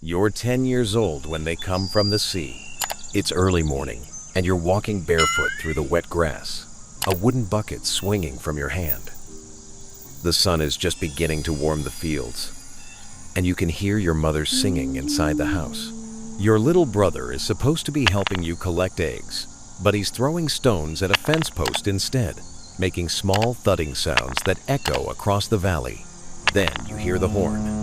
You're 10 years old when they come from the sea. It's early morning, and you're walking barefoot through the wet grass, a wooden bucket swinging from your hand. The sun is just beginning to warm the fields, and you can hear your mother singing inside the house. Your little brother is supposed to be helping you collect eggs, but he's throwing stones at a fence post instead, making small thudding sounds that echo across the valley. Then you hear the horn.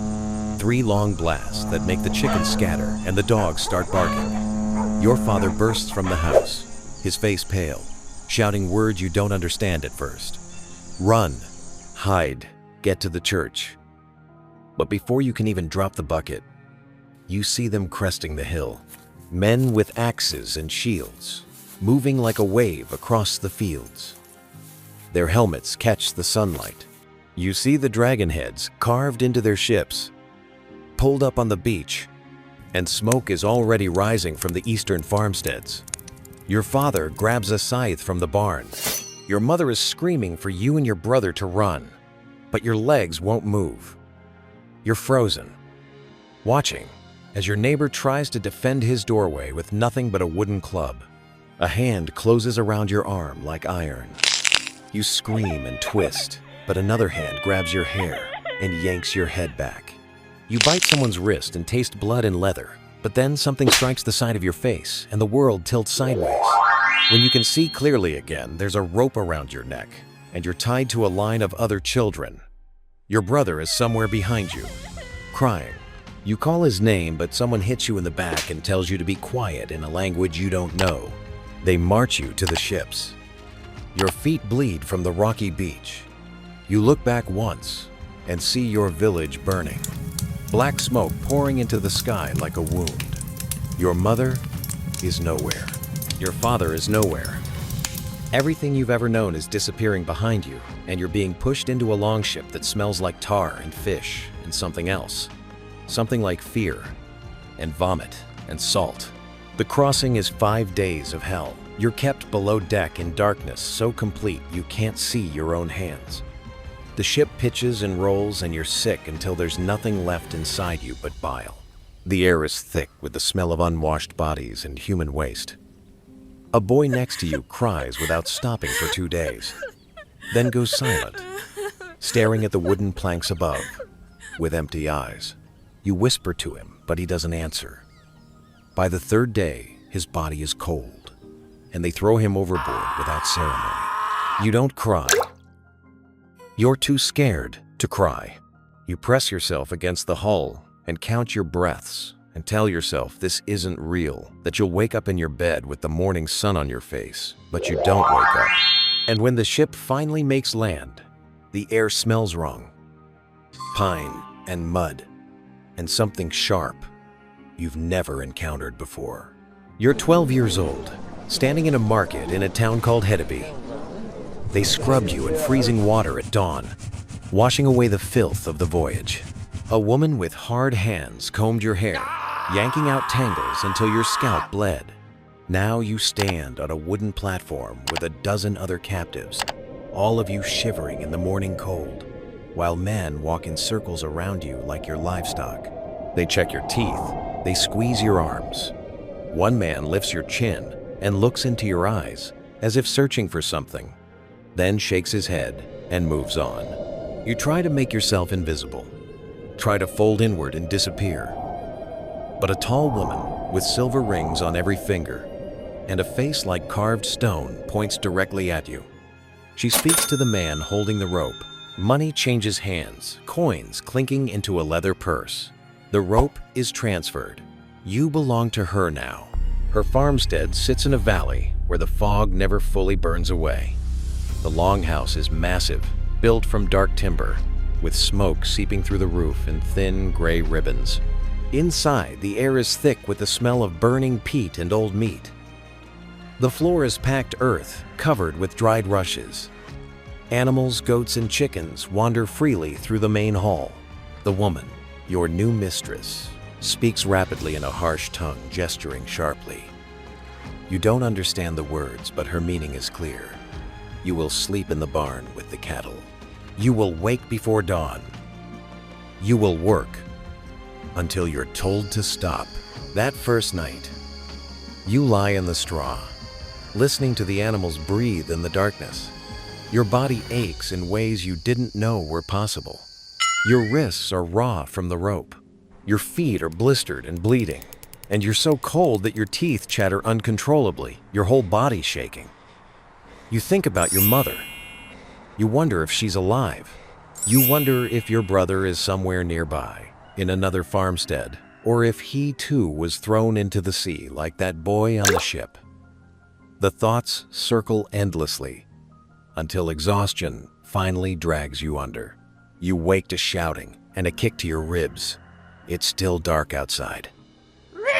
3 long blasts that make the chickens scatter and the dogs start barking. Your father bursts from the house, his face pale, shouting words you don't understand at first. Run, hide, get to the church. But before you can even drop the bucket, you see them cresting the hill. Men with axes and shields, moving like a wave across the fields. Their helmets catch the sunlight. You see the dragon heads carved into their ships, pulled up on the beach, and smoke is already rising from the eastern farmsteads. Your father grabs a scythe from the barn. Your mother is screaming for you and your brother to run, but your legs won't move. You're frozen, watching as your neighbor tries to defend his doorway with nothing but a wooden club. A hand closes around your arm like iron. You scream and twist, but another hand grabs your hair and yanks your head back. You bite someone's wrist and taste blood and leather, but then something strikes the side of your face and the world tilts sideways. When you can see clearly again, there's a rope around your neck, and you're tied to a line of other children. Your brother is somewhere behind you, crying. You call his name, but someone hits you in the back and tells you to be quiet in a language you don't know. They march you to the ships. Your feet bleed from the rocky beach. You look back once and see your village burning. Black smoke pouring into the sky like a wound. Your mother is nowhere. Your father is nowhere. Everything you've ever known is disappearing behind you, and you're being pushed into a longship that smells like tar and fish and something else. Something like fear and vomit and salt. The crossing is 5 days of hell. You're kept below deck in darkness so complete you can't see your own hands. The ship pitches and rolls and you're sick until there's nothing left inside you but bile. The air is thick with the smell of unwashed bodies and human waste. A boy next to you cries without stopping for 2 days, then goes silent, staring at the wooden planks above with empty eyes. You whisper to him, but he doesn't answer. By the 3rd day, his body is cold, and they throw him overboard without ceremony. You don't cry. You're too scared to cry. You press yourself against the hull and count your breaths and tell yourself this isn't real, that you'll wake up in your bed with the morning sun on your face, but you don't wake up. And when the ship finally makes land, the air smells wrong. Pine and mud and something sharp you've never encountered before. You're 12 years old, standing in a market in a town called Hedeby. They scrubbed you in freezing water at dawn, washing away the filth of the voyage. A woman with hard hands combed your hair, yanking out tangles until your scalp bled. Now you stand on a wooden platform with a dozen other captives, all of you shivering in the morning cold, while men walk in circles around you like your livestock. They check your teeth, they squeeze your arms. One man lifts your chin and looks into your eyes as if searching for something, then shakes his head and moves on. You try to make yourself invisible, try to fold inward and disappear. But a tall woman with silver rings on every finger and a face like carved stone points directly at you. She speaks to the man holding the rope. Money changes hands, coins clinking into a leather purse. The rope is transferred. You belong to her now. Her farmstead sits in a valley where the fog never fully burns away. The longhouse is massive, built from dark timber, with smoke seeping through the roof in thin gray ribbons. Inside, the air is thick with the smell of burning peat and old meat. The floor is packed earth, covered with dried rushes. Animals, goats, and chickens wander freely through the main hall. The woman, your new mistress, speaks rapidly in a harsh tongue, gesturing sharply. You don't understand the words, but her meaning is clear. You will sleep in the barn with the cattle. You will wake before dawn. You will work. until you're told to stop. That first night, you lie in the straw, listening to the animals breathe in the darkness. Your body aches in ways you didn't know were possible. Your wrists are raw from the rope. Your feet are blistered and bleeding. And you're so cold that your teeth chatter uncontrollably, your whole body shaking. You think about your mother. You wonder if she's alive. You wonder if your brother is somewhere nearby, in another farmstead, or if he too was thrown into the sea like that boy on the ship. The thoughts circle endlessly until exhaustion finally drags you under. You wake to shouting and a kick to your ribs. It's still dark outside.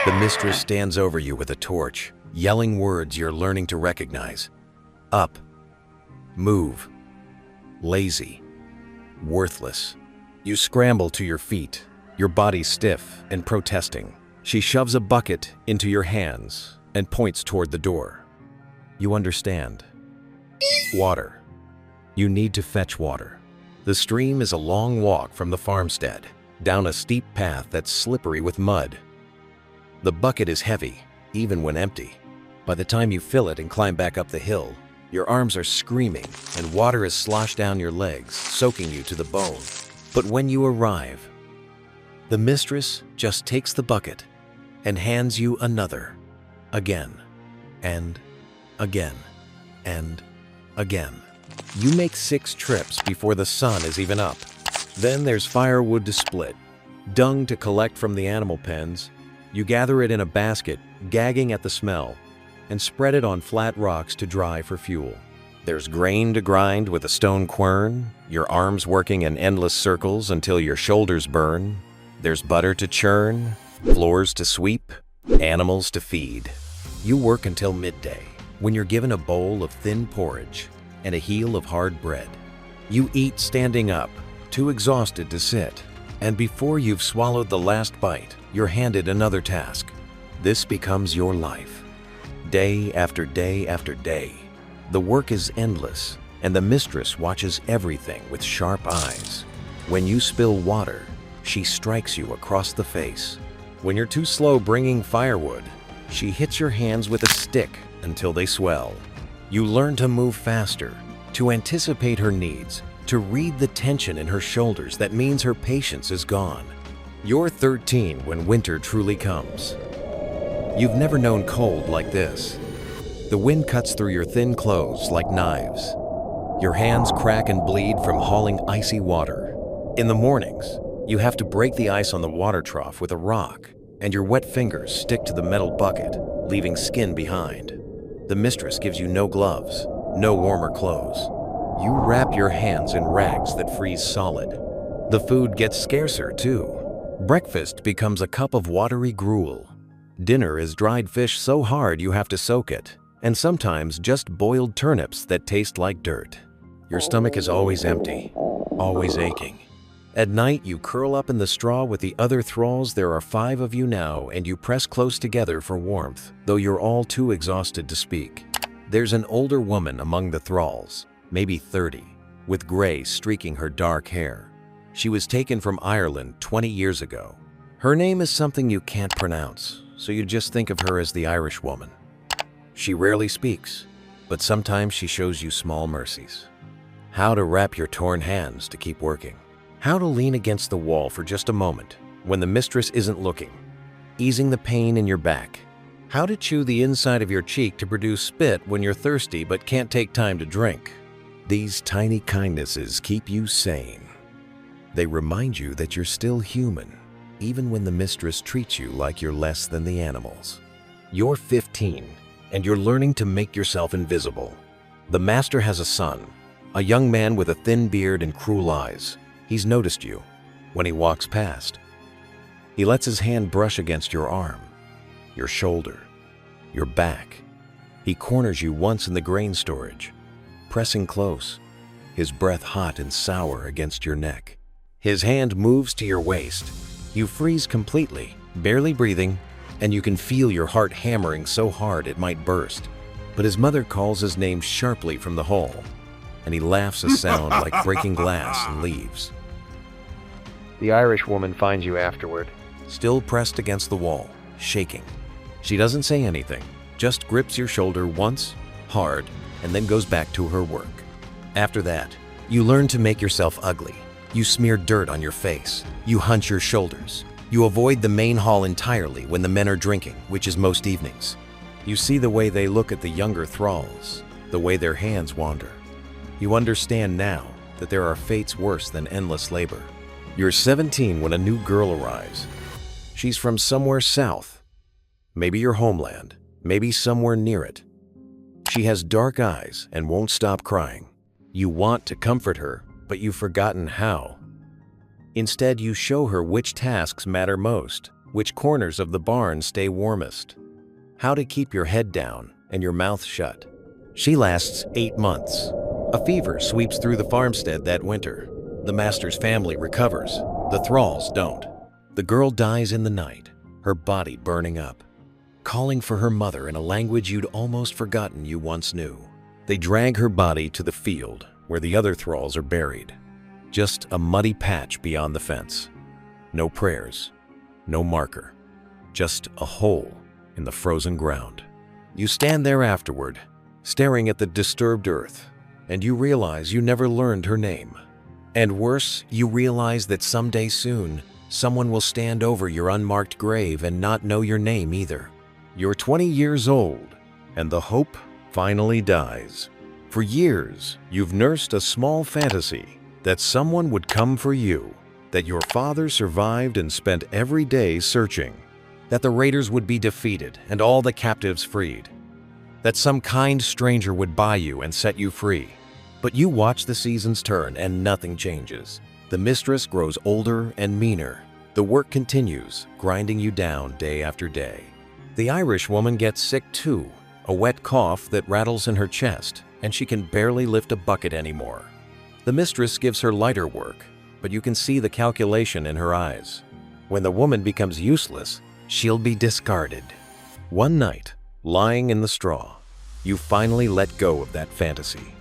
The mistress stands over you with a torch, yelling words you're learning to recognize. Up, move, lazy, worthless. You scramble to your feet, your body stiff and protesting. She shoves a bucket into your hands and points toward the door. You understand. Water. You need to fetch water. The stream is a long walk from the farmstead, down a steep path that's slippery with mud. The bucket is heavy, even when empty. By the time you fill it and climb back up the hill, your arms are screaming and water is sloshed down your legs, soaking you to the bone. But when you arrive, the mistress just takes the bucket and hands you another, again, and again, and again. You make 6 trips before the sun is even up. Then there's firewood to split, dung to collect from the animal pens. You gather it in a basket, gagging at the smell, and spread it on flat rocks to dry for fuel. There's grain to grind with a stone quern, your arms working in endless circles until your shoulders burn. There's butter to churn, floors to sweep, animals to feed. You work until midday, when you're given a bowl of thin porridge and a heel of hard bread. You eat standing up, too exhausted to sit. And before you've swallowed the last bite, you're handed another task. This becomes your life. Day after day after day. The work is endless, and the mistress watches everything with sharp eyes. When you spill water, she strikes you across the face. When you're too slow bringing firewood, she hits your hands with a stick until they swell. You learn to move faster, to anticipate her needs, to read the tension in her shoulders that means her patience is gone. You're 13 when winter truly comes. You've never known cold like this. The wind cuts through your thin clothes like knives. Your hands crack and bleed from hauling icy water. In the mornings, you have to break the ice on the water trough with a rock, and your wet fingers stick to the metal bucket, leaving skin behind. The mistress gives you no gloves, no warmer clothes. You wrap your hands in rags that freeze solid. The food gets scarcer, too. Breakfast becomes a cup of watery gruel. Dinner is dried fish so hard you have to soak it, and sometimes just boiled turnips that taste like dirt. Your stomach is always empty, always aching. At night, you curl up in the straw with the other thralls. There are 5 of you now, and you press close together for warmth, though you're all too exhausted to speak. There's an older woman among the thralls, maybe 30, with gray streaking her dark hair. She was taken from Ireland 20 years ago. Her name is something you can't pronounce, so you just think of her as the Irish woman. She rarely speaks, but sometimes she shows you small mercies. How to wrap your torn hands to keep working. How to lean against the wall for just a moment when the mistress isn't looking, easing the pain in your back. How to chew the inside of your cheek to produce spit when you're thirsty but can't take time to drink. These tiny kindnesses keep you sane. They remind you that you're still human, even when the mistress treats you like you're less than the animals. You're 15, and you're learning to make yourself invisible. The master has a son, a young man with a thin beard and cruel eyes. He's noticed you when he walks past. He lets his hand brush against your arm, your shoulder, your back. He corners you once in the grain storage, pressing close, his breath hot and sour against your neck. His hand moves to your waist. You freeze completely, barely breathing, and you can feel your heart hammering so hard it might burst. But his mother calls his name sharply from the hall, and he laughs a sound like breaking glass and leaves. The Irish woman finds you afterward, still pressed against the wall, shaking. She doesn't say anything, just grips your shoulder once, hard, and then goes back to her work. After that, you learn to make yourself ugly. You smear dirt on your face. You hunch your shoulders. You avoid the main hall entirely when the men are drinking, which is most evenings. You see the way they look at the younger thralls, the way their hands wander. You understand now that there are fates worse than endless labor. You're 17 when a new girl arrives. She's from somewhere south. Maybe your homeland, maybe somewhere near it. She has dark eyes and won't stop crying. You want to comfort her, but you've forgotten how. Instead, you show her which tasks matter most, which corners of the barn stay warmest, how to keep your head down and your mouth shut. She lasts 8 months. A fever sweeps through the farmstead that winter. The master's family recovers. The thralls don't. The girl dies in the night, her body burning up, calling for her mother in a language you'd almost forgotten you once knew. They drag her body to the field where the other thralls are buried. Just a muddy patch beyond the fence. No prayers, no marker, just a hole in the frozen ground. You stand there afterward, staring at the disturbed earth, and you realize you never learned her name. And worse, you realize that someday soon, someone will stand over your unmarked grave and not know your name either. You're 20 years old, and the hope finally dies. For years, you've nursed a small fantasy that someone would come for you, that your father survived and spent every day searching, that the raiders would be defeated and all the captives freed, that some kind stranger would buy you and set you free. But you watch the seasons turn and nothing changes. The mistress grows older and meaner. The work continues, grinding you down day after day. The Irish woman gets sick too, a wet cough that rattles in her chest, and she can barely lift a bucket anymore. The mistress gives her lighter work, but you can see the calculation in her eyes. When the woman becomes useless, she'll be discarded. One night, lying in the straw, you finally let go of that fantasy.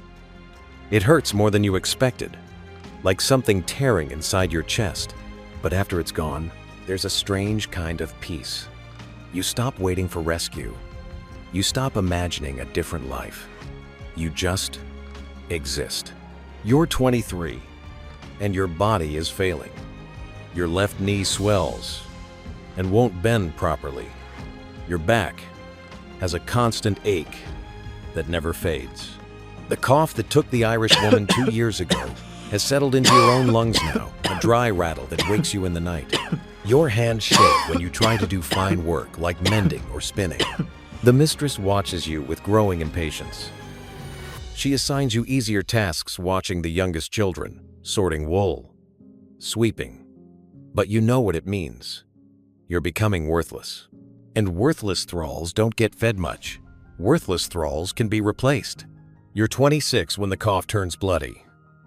It hurts more than you expected, like something tearing inside your chest. But after it's gone, there's a strange kind of peace. You stop waiting for rescue. You stop imagining a different life. You just exist. You're 23, and your body is failing. Your left knee swells and won't bend properly. Your back has a constant ache that never fades. The cough that took the Irish woman 2 years ago has settled into your own lungs now, a dry rattle that wakes you in the night. Your hands shake when you try to do fine work like mending or spinning. The mistress watches you with growing impatience. She assigns you easier tasks watching the youngest children, sorting wool, sweeping. But you know what it means. You're becoming worthless. And worthless thralls don't get fed much. Worthless thralls can be replaced. You're 26 when the cough turns bloody.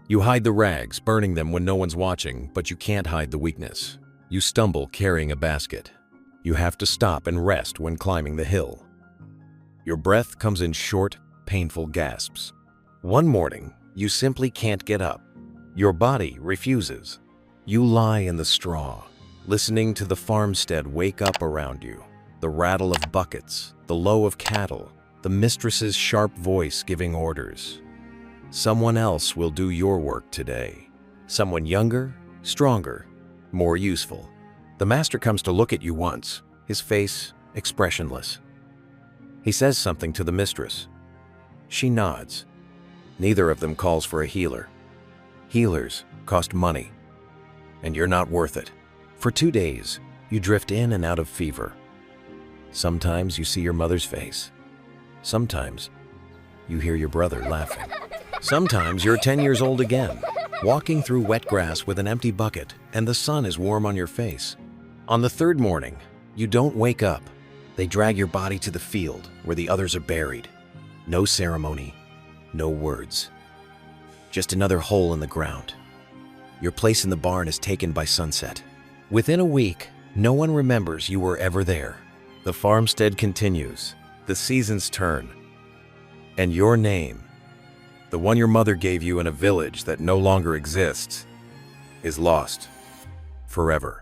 You hide the rags, burning them when no one's watching, but you can't hide the weakness. You stumble carrying a basket. You have to stop and rest when climbing the hill. Your breath comes in short, painful gasps. One morning, you simply can't get up. Your body refuses. You lie in the straw, listening to the farmstead wake up around you. The rattle of buckets, the low of cattle, the mistress's sharp voice giving orders. Someone else will do your work today. Someone younger, stronger, more useful. The master comes to look at you once, his face expressionless. He says something to the mistress. She nods. Neither of them calls for a healer. Healers cost money, and you're not worth it. For 2 days, you drift in and out of fever. Sometimes you see your mother's face. Sometimes you hear your brother laughing. Sometimes you're 10 years old again, walking through wet grass with an empty bucket, and the sun is warm on your face. On the third morning, you don't wake up. They drag your body to the field where the others are buried. No ceremony, no words. Just another hole in the ground. Your place in the barn is taken by sunset. Within a week, no one remembers you were ever there. The farmstead continues. The seasons turn. And your name, the one your mother gave you in a village that no longer exists, is lost forever.